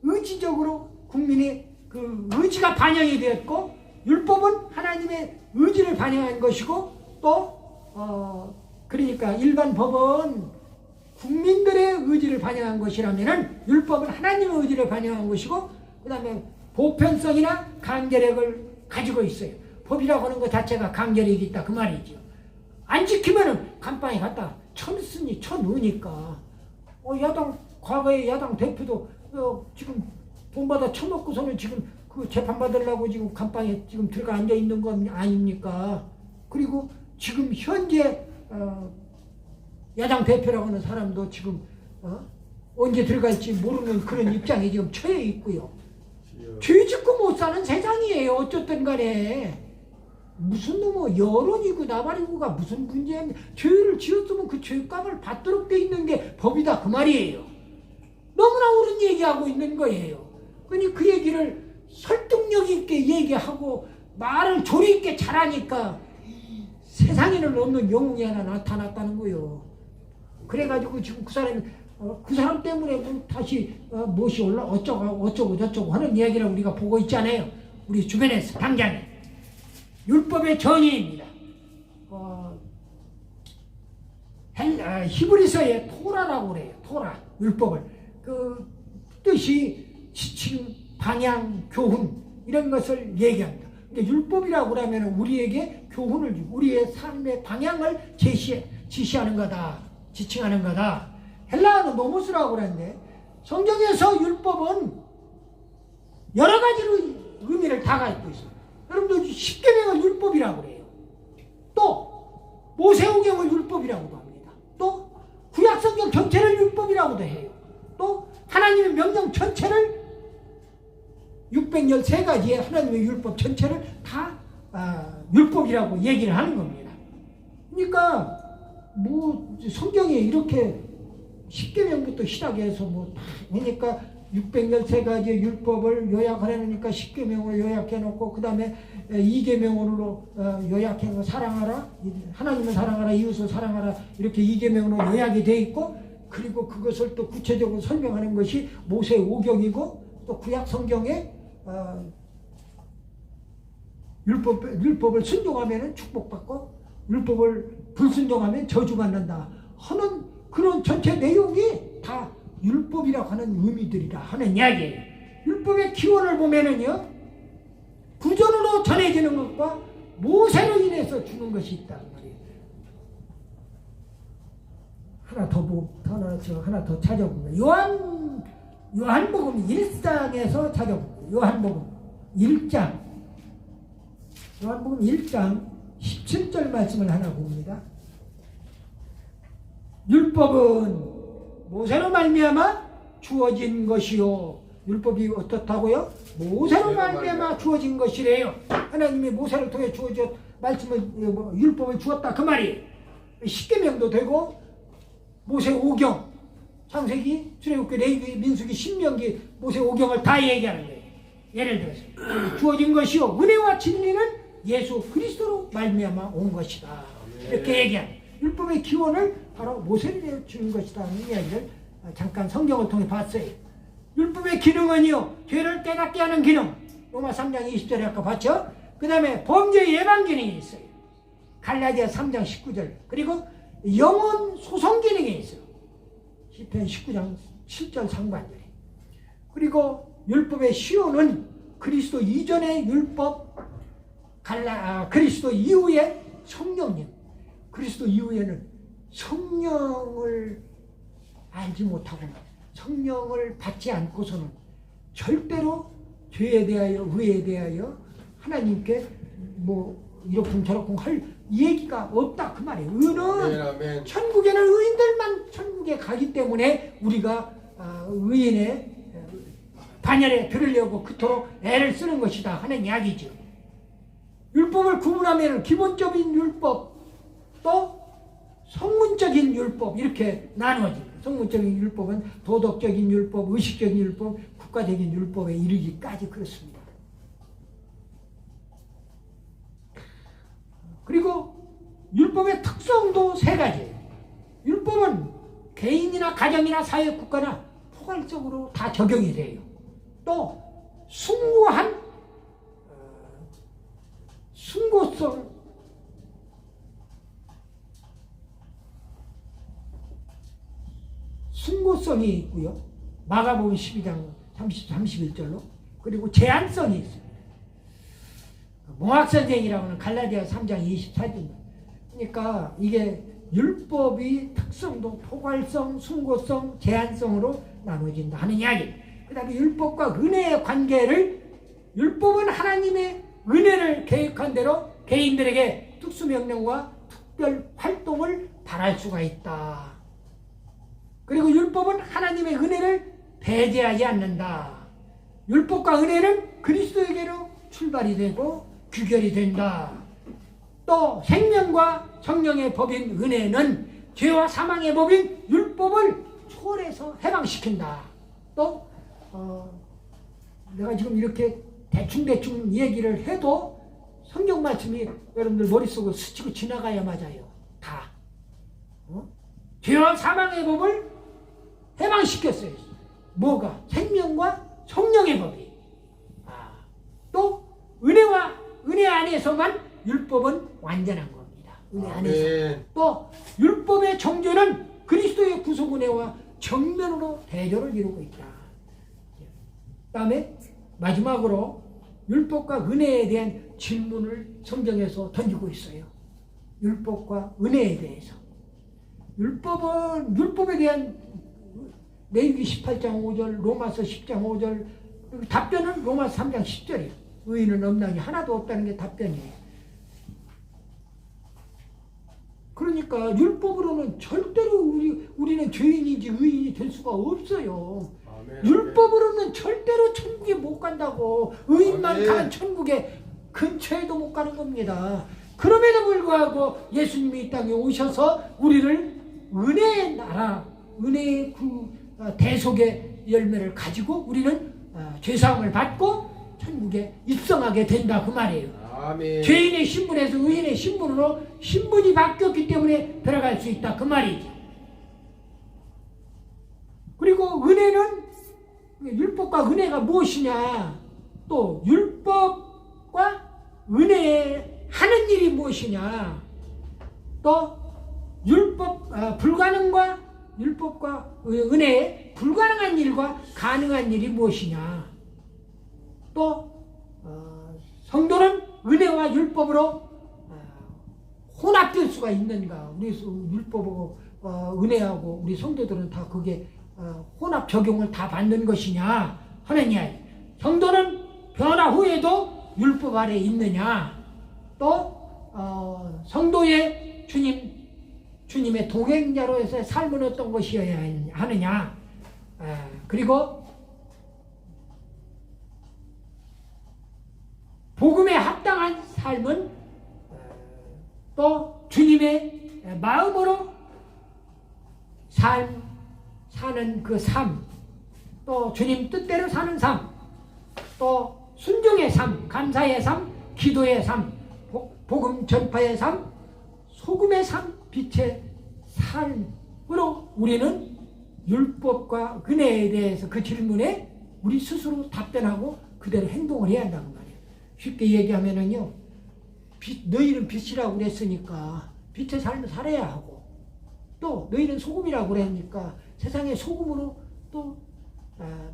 의지적으로 국민의 그 의지가 반영이 되었고, 율법은 하나님의 의지를 반영한 것이고, 또 그러니까 일반 법은 국민들의 의지를 반영한 것이라면은 율법은 하나님의 의지를 반영한 것이고, 그 다음에 보편성이나 강제력을 가지고 있어요. 법이라고 하는 것 자체가 강제력이 있다, 그 말이죠. 안 지키면은 감방에 갔다 천쓰니 천으니까. 과거에 야당 대표도 지금 돈 받아 쳐먹고서는 지금 그 재판 받으려고 지금 감방에 지금 들어가 앉아 있는 건 아닙니까? 그리고 지금 현재 야당 대표라고 하는 사람도 지금 언제 들어갈지 모르는 그런 입장에 지금 처해 있고요. 죄 짓고 못 사는 세상이에요. 어쨌든 간에 무슨 여론이고 나발이고가 무슨 문제야. 죄를 지었으면 그 죄값을 받도록 돼 있는 게 법이다, 그 말이에요. 너무나 옳은 얘기하고 있는 거예요. 그러니 그 얘기를 설득력 있게 얘기하고 말을 조리 있게 잘하니까 세상에는 없는 영웅이 하나 나타났다는 거예요. 그래가지고 지금 그 사람 때문에 다시 무엇이 올라 어쩌고 저쩌고 하는 이야기를 우리가 보고 있잖아요. 우리 주변에서 당장에. 율법의 정의입니다. 히브리서의 토라라고 그래요. 토라, 율법을. 그 뜻이 지침, 방향, 교훈 이런 것을 얘기합니다. 근데 율법이라고 그러면 우리에게 교훈을 주고 우리의 삶의 방향을 지시하는 거다, 지칭하는 거다. 헬라어는 노모스라고 그랬는데 성경에서 율법은 여러 가지로 의미를 다 갖고 있어요. 여러분들 십계명을 율법이라고 그래요. 또 모세오경을 율법이라고도 합니다. 또 구약성경 전체를 율법이라고도 해요. 또 하나님의 명령 전체를 613가지의 하나님의 율법 전체를 다 율법이라고 얘기를 하는 겁니다. 그러니까 성경에 이렇게 십계명부터 시작해서 그러니까 613가지의 율법을 요약하려니까 십계명으로 요약해놓고 그 다음에 2계명으로 요약해놓고 사랑하라, 하나님을 사랑하라, 이웃을 사랑하라, 이렇게 2계명으로 요약이 돼 있고, 그리고 그것을 또 구체적으로 설명하는 것이 모세오경이고, 또 구약 성경에 율법을 순종하면 축복받고 율법을 불순종하면 저주받는다 하는 그런 전체 내용이 다 율법이라고 하는 의미들이라 하는 이야기예요. 율법의 기원을 보면은요, 구전으로 전해지는 것과 모세로 인해서 주는 것이 있다 말이에요. 하나 더 찾아보면 요한복음 1장에서 찾아보면 요한복음 1장 17절 말씀을 하나 봅니다. 율법은 모세로 말미암아 주어진 것이요. 율법이 어떻다고요? 모세로 말미암아 주어진 것이래요. 하나님이 모세를 통해 주어진 말씀을 율법을 주었다 그 말이에요. 십계명도 되고 모세 오경, 창세기, 출애굽기, 레위기, 민수기, 신명기, 모세 오경을 다 얘기하는 거예요. 예를 들어서 주어진 것이요 은혜와 진리는 예수 그리스도로 말미암아 온 것이다. 이렇게 얘기하는 율법의 기원을 바로 모세를 주는 것이다 하는 이야기를 잠깐 성경을 통해 봤어요. 율법의 기능은요 죄를 깨닫게 하는 기능, 로마 3장 20절에 아까 봤죠. 그 다음에 범죄 예방 기능이 있어요. 갈라디아 3장 19절. 그리고 영혼 소송 기능이 있어요. 시편 19장 7절 상반절에. 그리고 율법의 시효는 그리스도 이전의 율법, 그리스도 이후의 성령님. 그리스도 이후에는 성령을 알지 못하고 성령을 받지 않고서는 절대로 죄에 대하여 의에 대하여 하나님께 뭐 이렇군 저렇군 할 얘기가 없다 그 말이에요. 의는 천국에는 의인들만 천국에 가기 때문에 우리가 의인의 반열에 들으려고 그토록 애를 쓰는 것이다 하는 이야기죠. 율법을 구분하면 기본적인 율법 또 성문적인 율법 이렇게 나누어집니다. 성문적인 율법은 도덕적인 율법, 의식적인 율법, 국가적인 율법에 이르기까지 그렇습니다. 그리고 율법의 특성도 세 가지예요. 율법은 개인이나 가정이나 사회, 국가나 포괄적으로 다 적용이 돼요. 또 숭고한 숭고성이 있고요. 마가복음 12장 31절로 그리고 제한성이 있습니다. 몽학선생이라고 하는 갈라디아 3장 24절입니다. 그러니까 이게 율법이 특성도 포괄성, 숭고성, 제한성으로 나눠진다 하는 이야기. 그 다음에 율법과 은혜의 관계를 율법은 하나님의 은혜를 계획한 대로 개인들에게 특수명령과 특별 활동을 바랄 수가 있다. 그리고 율법은 하나님의 은혜를 배제하지 않는다. 율법과 은혜는 그리스도에게로 출발이 되고 규결이 된다. 또 생명과 성령의 법인 은혜는 죄와 사망의 법인 율법을 초월해서 해방시킨다. 또 내가 지금 이렇게 대충 얘기를 해도 성경 말씀이 여러분들 머릿속에 스치고 지나가야 맞아요. 다. 죄와 사망의 법을 해방시켰어요. 뭐가? 생명과 성령의 법이. 또 은혜 안에서만 율법은 완전한 겁니다. 은혜 안에서. 또 율법의 정죄는 그리스도의 구속 은혜와 정면으로 대조를 이루고 있다. 그 다음에 마지막으로 율법과 은혜에 대한 질문을 성경에서 던지고 있어요. 율법과 은혜에 대해서. 율법에 대한 레위기 18장 5절, 로마서 10장 5절, 답변은 로마서 3장 10절이에요. 의인은 없나니 하나도 없다는 게 답변이에요. 그러니까 율법으로는 절대로 우리는 죄인이지 의인이 될 수가 없어요. 아멘, 율법으로는 절대로 천국에 못 간다고. 의인만 아멘. 가는 천국에 근처에도 못 가는 겁니다. 그럼에도 불구하고 예수님이 이 땅에 오셔서 우리를 은혜의 나라, 은혜의 대속의 열매를 가지고 우리는 죄사함을 받고 천국에 입성하게 된다 그 말이에요. 아멘. 죄인의 신분에서 의인의 신분으로 신분이 바뀌었기 때문에 들어갈 수 있다 그 말이죠. 그리고 은혜는 율법과 은혜가 무엇이냐, 또 율법과 은혜에 하는 일이 무엇이냐, 또 율법 불가능과 율법과 은혜에 불가능한 일과 가능한 일이 무엇이냐, 또 성도는 은혜와 율법으로 혼합될 수가 있는가. 우리 율법하고 은혜하고 우리 성도들은 다 그게 혼합 적용을 다 받는 것이냐 하는 이야기. 성도는 변화 후에도 율법 아래 있느냐, 또 성도의 주님의 동행자로서의 삶은 어떤 것이어야 하느냐, 그리고 복음에 합당한 삶은 또 주님의 마음으로 사는 그 삶, 또 주님 뜻대로 사는 삶, 또 순종의 삶, 감사의 삶, 기도의 삶, 복음 전파의 삶, 소금의 삶, 빛의 삶으로 우리는 율법과 은혜에 대해서 그 질문에 우리 스스로 답변하고 그대로 행동을 해야 한다는 말이에요. 쉽게 얘기하면은요, 너희는 빛이라고 그랬으니까 빛의 삶을 살아야 하고, 또 너희는 소금이라고 그랬으니까 세상의 소금으로 또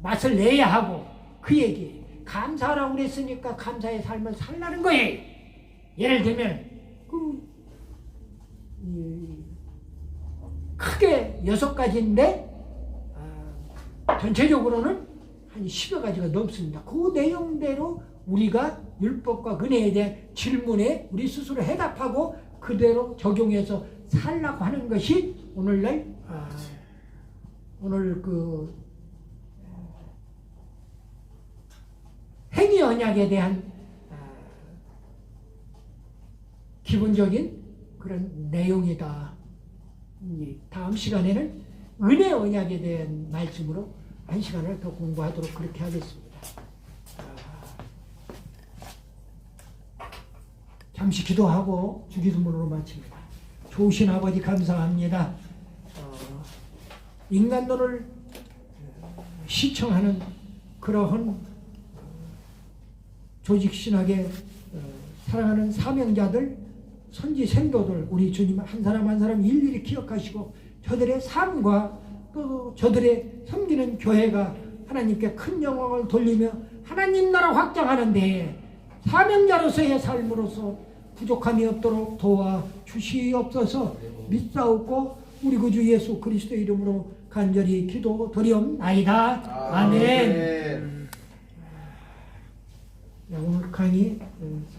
맛을 내야 하고, 그 얘기. 감사하라고 그랬으니까 감사의 삶을 살라는 거예요. 예를 들면 크게 6가지인데 전체적으로는 한 10여 가지가 넘습니다. 그 내용대로 우리가 율법과 은혜에 대한 질문에 우리 스스로 해답하고 그대로 적용해서 살라고 하는 것이 오늘날 오늘 그 행위 언약에 대한 기본적인 그런 내용이다. 다음 시간에는 은혜 언약에 대한 말씀으로 한 시간을 더 공부하도록 그렇게 하겠습니다. 잠시 기도하고 주기도문으로 마칩니다. 좋으신 아버지 감사합니다. 인간론을 시청하는 그러한 조직신학에 사랑하는 사명자들, 선지 생도들, 우리 주님 한 사람 한 사람 일일이 기억하시고 저들의 삶과 또 저들의 섬기는 교회가 하나님께 큰 영광을 돌리며 하나님 나라 확장하는 데에 사명자로서의 삶으로서 부족함이 없도록 도와 주시옵소서. 믿사옵고 우리 구주 예수 그리스도의 이름으로 간절히 기도드리옵나이다. 아멘. 오늘 강의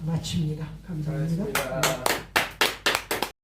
마칩니다. 감사합니다.